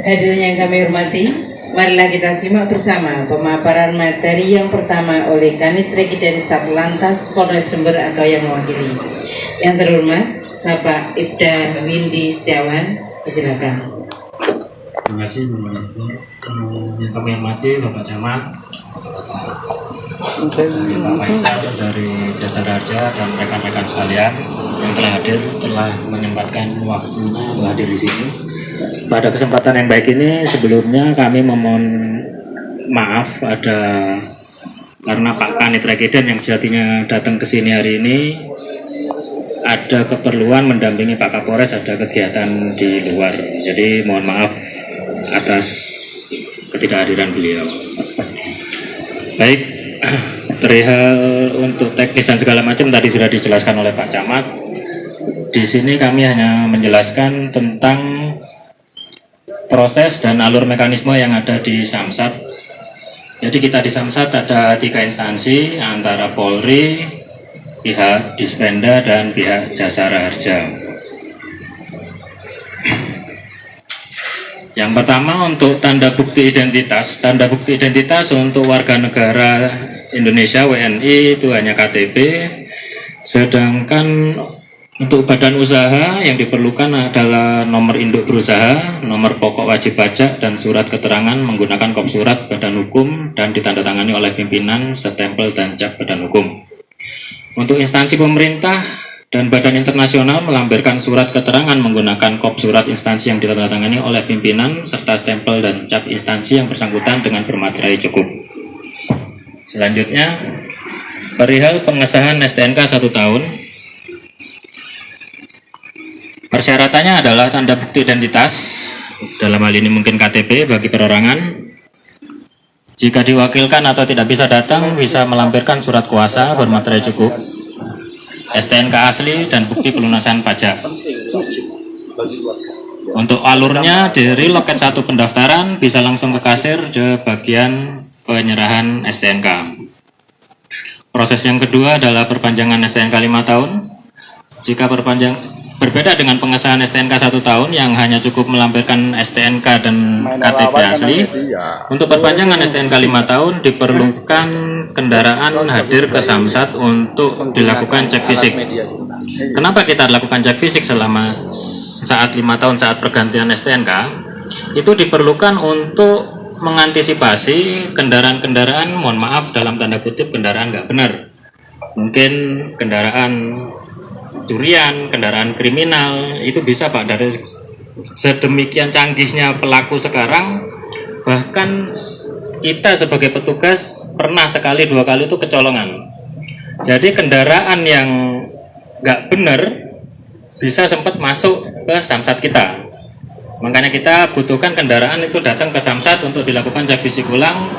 Hadirin yang kami hormati, marilah kita simak bersama pemaparan materi yang pertama oleh Kanit Regiden Satlantas Polres Jember atau yang mewakili. Yang terhormat, Bapak Ibda Windy Setiawan, silakan. Terima kasih, yang kami hormati Bapak Camat, Pak Faisal dari Jasa Raharja dan rekan-rekan sekalian yang telah hadir, telah menyempatkan waktunya untuk hadir di sini. Pada kesempatan yang baik ini, sebelumnya kami memohon maaf karena Pak Kanit Regiden yang sejatinya datang ke sini hari ini ada keperluan mendampingi Pak Kapolres, ada kegiatan di luar. Jadi mohon maaf atas ketidakhadiran beliau. Baik, perihal untuk teknis dan segala macam tadi sudah dijelaskan oleh Pak Camat. Di sini kami hanya menjelaskan tentang proses dan alur mekanisme yang ada di Samsat. Jadi kita di Samsat ada 3 instansi antara Polri, pihak Dispenda, dan pihak Jasa Raharja. Yang pertama untuk tanda bukti identitas. Tanda bukti identitas untuk warga negara Indonesia WNI itu hanya KTP, sedangkan untuk badan usaha yang diperlukan adalah nomor induk berusaha, nomor pokok wajib pajak, dan surat keterangan menggunakan kop surat badan hukum dan ditandatangani oleh pimpinan, setempel dan cap badan hukum. Untuk instansi pemerintah dan badan internasional melampirkan surat keterangan menggunakan kop surat instansi yang ditandatangani oleh pimpinan serta stempel dan cap instansi yang bersangkutan dengan bermaterai cukup. Selanjutnya, perihal pengesahan STNK 1 tahun. Persyaratannya adalah tanda bukti identitas, dalam hal ini mungkin KTP bagi perorangan. Jika diwakilkan atau tidak bisa datang, bisa melampirkan surat kuasa bermaterai cukup, STNK asli, dan bukti pelunasan pajak. Untuk alurnya dari loket 1 pendaftaran bisa langsung ke kasir ke bagian penyerahan STNK. Proses yang kedua adalah perpanjangan STNK 5 tahun. Jika berbeda dengan pengesahan STNK 1 tahun yang hanya cukup melampirkan STNK dan KTP asli, untuk perpanjangan STNK 5 tahun diperlukan kendaraan hadir ke Samsat untuk dilakukan cek fisik. Kenapa kita lakukan cek fisik selama saat 5 tahun saat pergantian STNK? Itu diperlukan untuk mengantisipasi kendaraan-kendaraan, mohon maaf dalam tanda kutip, kendaraan nggak benar. Mungkin kendaraan curian, kendaraan kriminal, itu bisa Pak, dari sedemikian canggihnya pelaku sekarang, bahkan kita sebagai petugas pernah sekali 2 kali itu kecolongan. Jadi kendaraan yang nggak benar bisa sempat masuk ke Samsat kita. Makanya kita butuhkan kendaraan itu datang ke Samsat untuk dilakukan cek fisik ulang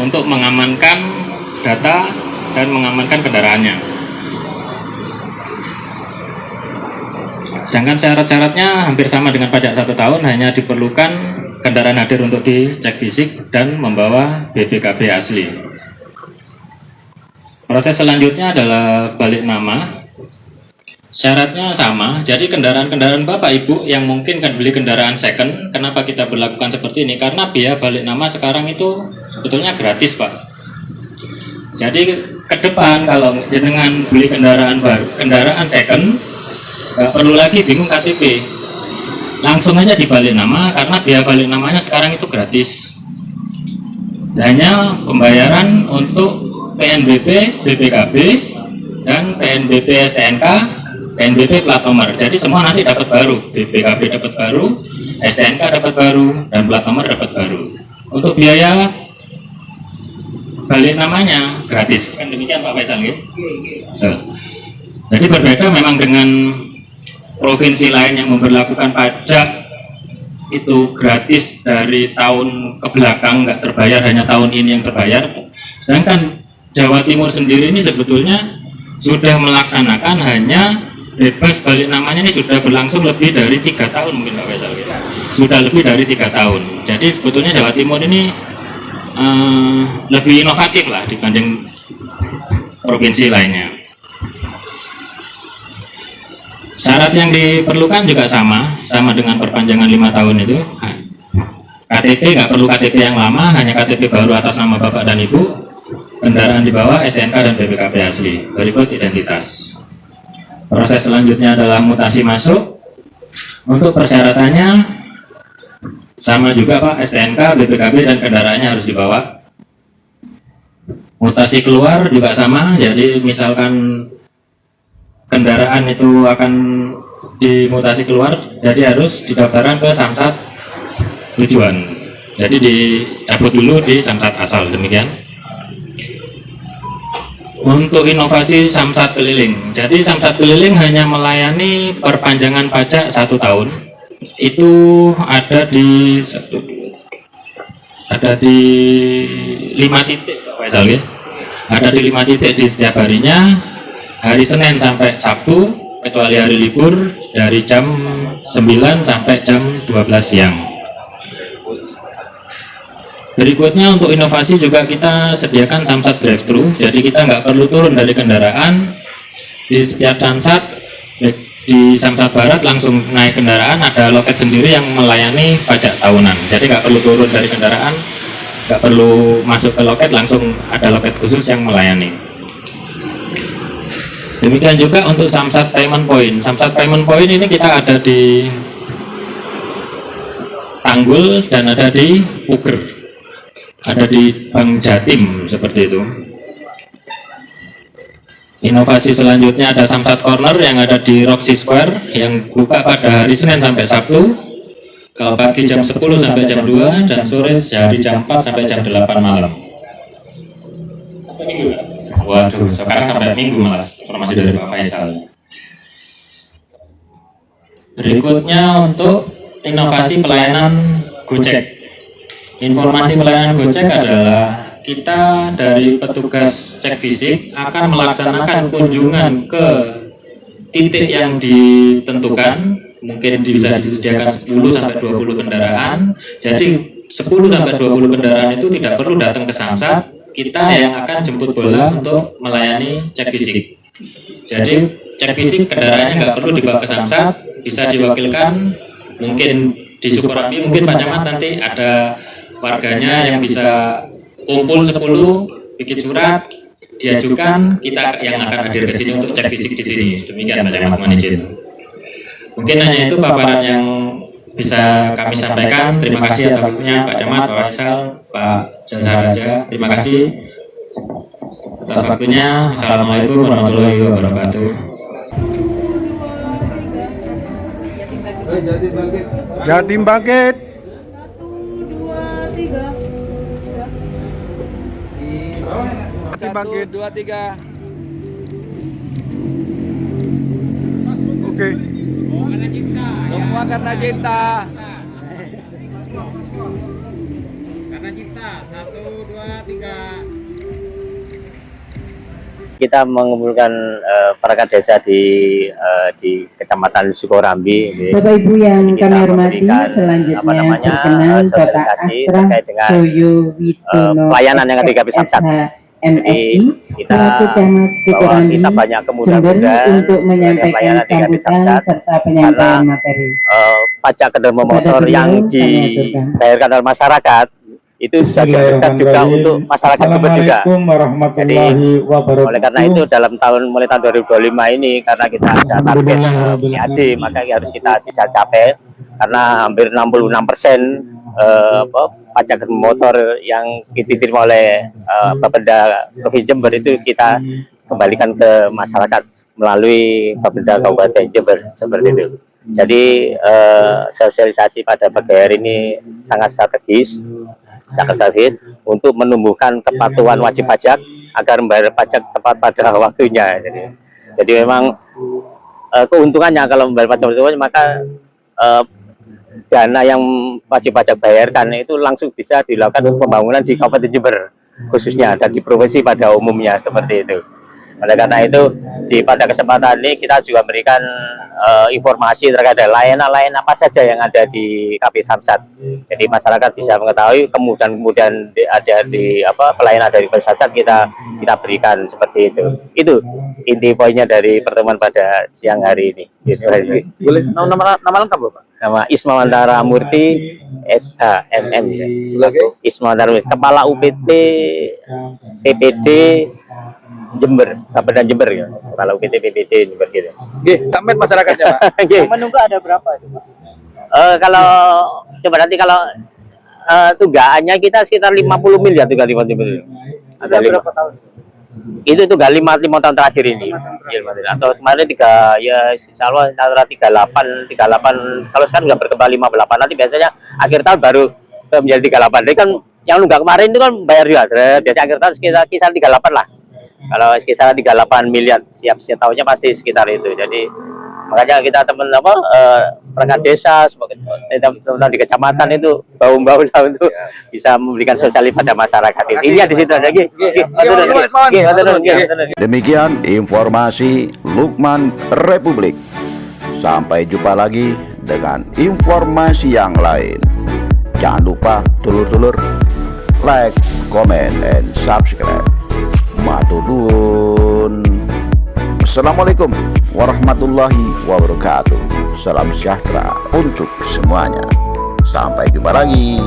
untuk mengamankan data dan mengamankan kendaraannya. Sedangkan syarat-syaratnya hampir sama dengan pajak 1 tahun, hanya diperlukan kendaraan hadir untuk dicek fisik dan membawa BPKB asli. Proses selanjutnya adalah balik nama. Syaratnya sama, jadi kendaraan-kendaraan Bapak Ibu yang mungkin kan beli kendaraan second, kenapa kita berlakukan seperti ini? Karena biaya balik nama sekarang itu sebetulnya gratis Pak. Jadi ke depan kalau dengan beli kendaraan baru, kendaraan second, nggak perlu lagi bingung KTP, langsung aja dibalik nama karena biaya balik namanya sekarang itu gratis. Hanya pembayaran untuk PNBP, BPKB, dan PNBP STNK, PNBP plat nomor. Jadi semua nanti dapat baru, BPKB dapat baru, STNK dapat baru, dan plat nomor dapat baru. Untuk biaya balik namanya gratis. Kan demikian Pak Faisal gitu. Jadi berbeda memang dengan provinsi lain yang memberlakukan pajak itu gratis dari tahun ke belakang, nggak terbayar, hanya tahun ini yang terbayar. Sedangkan Jawa Timur sendiri ini sebetulnya sudah melaksanakan hanya bebas balik namanya, ini sudah berlangsung lebih dari 3 tahun mungkin Pak Faisal. Sudah lebih dari 3 tahun. Jadi sebetulnya Jawa Timur ini lebih inovatif lah dibanding provinsi lainnya. Syarat yang diperlukan juga sama dengan perpanjangan 5 tahun itu. KTP nggak perlu KTP yang lama, hanya KTP baru atas nama Bapak dan Ibu. Kendaraan di bawah STNK dan BPKB asli. Berikut identitas. Proses selanjutnya adalah mutasi masuk. Untuk persyaratannya sama juga Pak, STNK, BPKB dan kendaraannya harus dibawa. Mutasi keluar juga sama, jadi misalkan kendaraan itu akan dimutasi keluar, jadi harus didaftarkan ke Samsat tujuan. Jadi dicabut dulu di Samsat asal, demikian. Untuk inovasi Samsat keliling, jadi Samsat keliling hanya melayani perpanjangan pajak 1 tahun. Itu ada di 5 titik Pak Faisal ya. Ada di 5 titik di setiap harinya, hari Senin sampai Sabtu, kecuali hari libur dari jam 9 sampai jam 12 siang. Berikutnya untuk inovasi juga kita sediakan Samsat drive-thru, jadi kita nggak perlu turun dari kendaraan. Di setiap Samsat, di Samsat Barat langsung naik kendaraan, ada loket sendiri yang melayani pajak tahunan, jadi nggak perlu turun dari kendaraan, nggak perlu masuk ke loket, langsung ada loket khusus yang melayani. Demikian juga untuk Samsat Payment Point. Samsat Payment Point ini kita ada di Tanggul dan ada di Puger, ada di Bank Jatim seperti itu. Inovasi selanjutnya ada Samsat Corner yang ada di Roxy Square yang buka pada hari Senin sampai Sabtu, kalau pagi jam 10 sampai jam 2 dan sore dari jam 4 sampai jam 8 malam. Waduh, sekarang sampai Minggu malah, informasi dari Pak Faisal. Berikutnya untuk inovasi pelayanan Gojek. Informasi pelayanan Gojek adalah kita dari petugas cek fisik akan melaksanakan kunjungan ke titik yang ditentukan, mungkin bisa disediakan 10 sampai 20 kendaraan. Jadi 10 sampai 20 kendaraan itu tidak perlu datang ke Samsat, kita yang akan jemput bola untuk melayani cek fisik. Jadi cek fisik kendaraannya nggak perlu dibawa ke Samsat, bisa diwakilkan, mungkin di Sukorambi, mungkin Pak Camat nanti ada warganya yang bisa kumpul 10, bikin surat, diajukan, kita yang akan hadir ke sini untuk cek fisik di sini. Demikian Pak Camat, mohon izin. Mungkin hanya itu paparan yang bisa kami sampaikan. Terima kasih atas waktunya Pak Camat, Pak Faisal, Pak Jasa Raja. Terima kasih atas waktunya. Assalamualaikum warahmatullahi wabarakatuh. Jatim bangkit. 1, 2, 3. Oke. Semua karena cinta. Karena cinta. 1, 2, 3. Kita mengumpulkan perangkat desa di Kecamatan Sukorambi. Bapak Ibu yang Kita kami hormati, memberikan, selanjutnya sososialisasi berkenan Bapak Asraf terkait dengan Joyo Widono pelayanan yang ketika bisa MSI kita selaku Camat Sukorambi kita banyak Jember kemudahan untuk menyampaikan pelayanan di Kabis sambutan Samsat, serta penyampaian materi. pajak kendaraan motor Kepada beliau, yang kami aturkan. dibayarkan oleh masyarakat itu sebagian besar juga untuk masyarakat Jember juga. Assalamualaikum warahmatullahi wabarakatuh. Oleh karena itu dalam mulai tahun 2025 ini, karena kita ada target PAD, maka harus kita bisa capai karena hampir 66% pajak motor yang diterima oleh Bapeda Provinsi Jember itu kita kembalikan ke masyarakat melalui Bapeda Kabupaten Jember seperti itu. Jadi sosialisasi pada pagi hari ini sangat strategis untuk menumbuhkan kepatuhan wajib pajak agar membayar pajak tepat pada waktunya. Jadi memang keuntungannya kalau membayar pajak waktunya, maka dana yang wajib pajak bayarkan itu langsung bisa dilakukan untuk pembangunan di Kabupaten Jember khususnya dan di provinsi pada umumnya seperti itu. Oleh karena itu pada kesempatan ini kita juga memberikan informasi terkait layanan-layanan apa saja yang ada di KP Samsat. Jadi masyarakat bisa mengetahui kemudian ada di pelayanan dari KP Samsat kita berikan seperti itu. Itu inti poinnya dari pertemuan pada siang hari ini. Boleh nama lengkap Bapak? Nama Isma Wantara Murti, SHMM ya. Sebagai Ismail Darwis, Kepala UPT PPD Jember, Kabupaten Jember ya. Kepala UPT PPD Jember gitu. Nggih, sampai masyarakatnya, Pak. Nggih. Menunggu ada berapa itu, Pak? Kalau coba nanti kalau tunggakannya kita sekitar 50 miliar, 35 miliar. Ada Berapa tahun? itu tunggal 5 tahun terakhir ini. Iya, 5 tahun. Atau kemarin insya Allah antara 38 kalau sekarang nggak berkembang 58, nanti biasanya akhir tahun baru menjadi 38. Jadi kan yang nunggak kemarin itu kan bayar juga. Biasanya akhir tahun sekitar 38 lah. Kalau sekitar 38 miliar siap tahunnya pasti sekitar itu. Jadi makanya kita perangkat desa, teman-teman di kecamatan itu bau-bau untuk bisa memberikan sosialisasi pada masyarakat. Ini di situ lagi. Demikian informasi Lukman Republik. Sampai jumpa lagi dengan informasi yang lain. Jangan lupa dulur-dulur like, comment, and subscribe. Matur nuwun. Assalamualaikum warahmatullahi wabarakatuh. Salam sejahtera untuk semuanya. Sampai jumpa lagi.